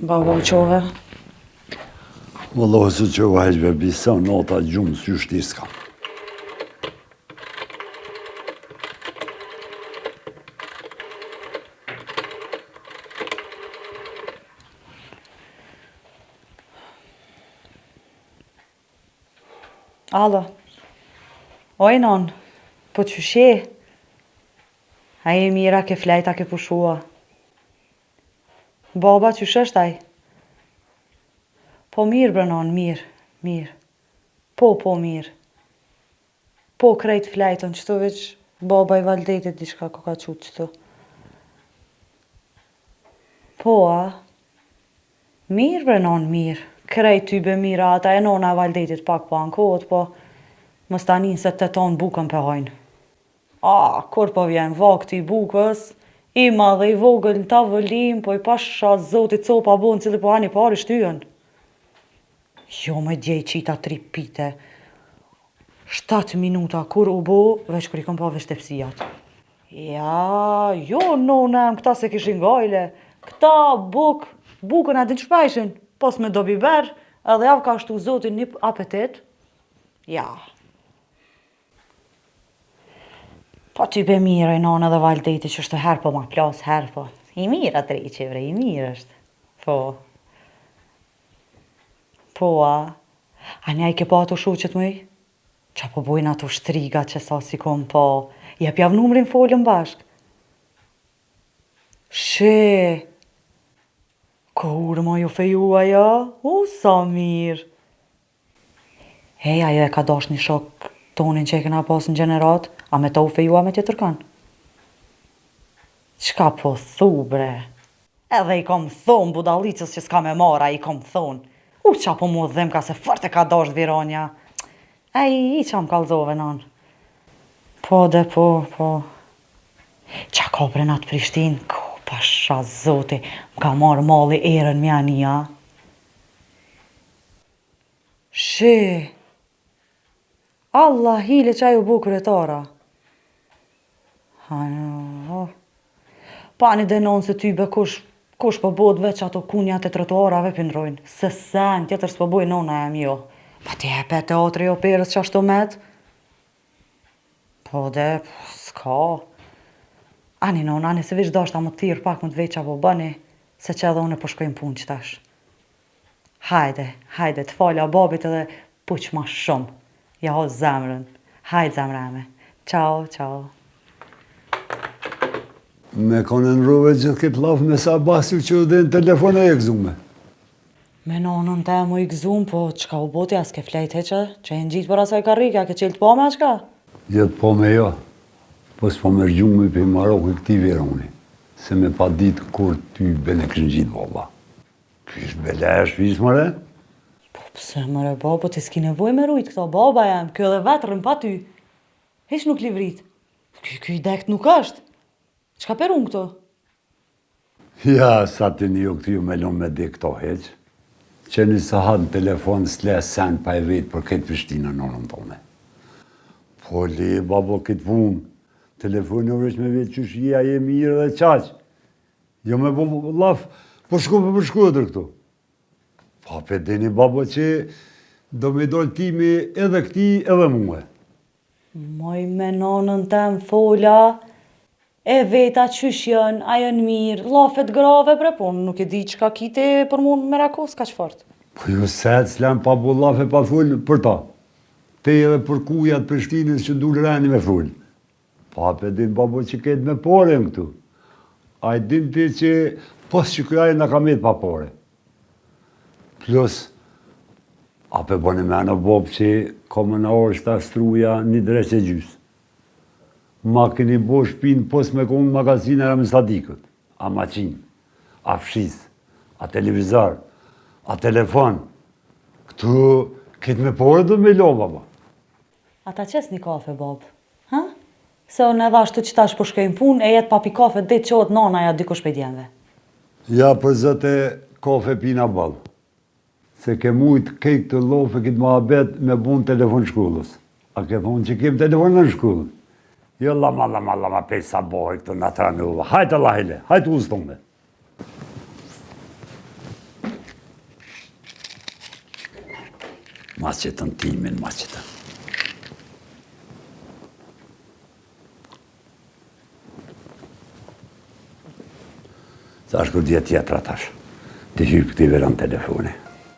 Baba u qove? Wallahu se qova heqbe bisa nota gjumë së shtiska. Alo. Oj, non. Po të shushe? A e mira ke flejta ke pushua. Baba që është aj? Po mirë, bre non, mirë. Po mirë. Po krejt flejtën, qëto veç baba i valdetit diçka ko ka qutë qëto. Po, a? Mirë, bre non, mirë. Krejt ty be mira, ata e nona e valdetit pak po ankot, po mës tani se të tonë bukën për hojnë. Kur po vjen vakti i bukës, i madhe i vogël në tavëlim, po i pasha zotit copa bonë cili po hani pari shtyën. Jo me djej qita 3 pite. 7 minuta kur u bo, veç kur i kom pa veshtepsijat. Ja, jo nonem, këta se kishin gajle. Këta bukën e din shpeshin, pos me do biber, edhe javë ka shtu zotin një apetit. Ja. Po ty be mirë i nona dhe valdeti që është herë po ma plas, herë po. I mirë atë rejqe, bre, i mirë është. Po. Po, a? A nja i ke pa ato shoqet mëj? Qa po bojnë ato shtriga që sa si kom pa. Jep jav numrin folën bashk. She. Kur ma ju fejua ja? Sa mirë. Hej, ajo e ka dash një shok tonin që e kena pas në gjenerat, a me ta u fejua me tjetër kanë? Qka po thu, bre? Edhe i kom thonë budalicës që s'ka me mara, i kom thonë. Qa po mu dhem ka se fort e ka dash dhviranja. I qa më kalzove, nan. Po, dhe po. Qa ka bre natë Prishtin? Pasha zoti, më ka marrë mali erën mja nja. She. Allah hile qaj u bu kryetara. Pa një denon se ty be kush po bod veç ato kunjat e trotuarave pinrojnë. Se sen, tjetër s'po boj nona e mjo. Pa ti hepe teatri operës që ashtu met? Po dhe, s'ka. Ani nona, ani se vish dashta më thirë pak më të veqa po bëni, se që edhe une po shkojmë punë qëtash. Hajde, të falja babit edhe puq ma shumë. Ja ho zemrën. Hajde zemreme. Ciao. Me konen rove gjithë këtë lafë me sa basi që dhe në telefon e gëzume. Me nonën te mu i gëzum, po qka u boti as ke flejt heqe, që e në gjitë për asaj karrika, ke qelë të po me qka? Jetë po me jo, po s'po me rgjume për Marokë i këti veroni, se me pa ditë kur ty bene kështë gjitë baba. Kështë bele e shpis mëre? Po pëse mëre baba, ti s'ki nevoj me rujtë këto baba jem, kjo edhe vetërën pa ty. Hesh nuk livrit. Kjo i dekt nuk është. Qka per unë këto? Ja, sa të një këti ju me lonë me dhe këto heqë, që një sahat në telefon s'le sen pa e vetë për këtë Prishtinë në nonën tone. Po le, babo, këtë punë, telefoni vresh me vetë që shia je mirë dhe qaqë. Jo me bo lafë, përshku edhe këtu. Pa pe deni, babo, që do me dojnë timi edhe këti edhe muhe. Moj me nonën tem fola, e veta qysh jën, a jën mirë, lafet grave bre, po nuk e di qka kite për mund me rakos ka që fort. Po ju setë s'lem pa bu lafe pa full për ta. Te edhe për kujat Prishtinës që du reni me full. Pa pe din babo që ketë me pore në këtu. A i din ti që pos që kjaj në ka metë pa pore. Plus, a pe boni me në bob që kome në orë shta struja një dreqe gjysë. Ma keni bo shpinë pos me konë magazinë e ramistadikët, a maqinë, a fshisë, a televizor, a telefon. Këtu këtë me pore dhe me lo, baba. A ta qes një kafe, bab? Ha? Se unë edhe ashtu që tash po shkojmë punë, e jetë papi kafe dhe të qohet nana ja dikush për djenve. Ja, për zëte kafe pina balë. Se ke mujtë kejtë të lofe këtë ma abet me bunë telefon shkullës. A ke thonë që kem telefon në shkullës? Jo lama pej sa boj këtu në tranuva. Hajtë Allah ile, hajtë uzdume. Mas që të në timin, mas që të. Sa është kur djetë tjetër atash. Të hyrë këti verën telefoni.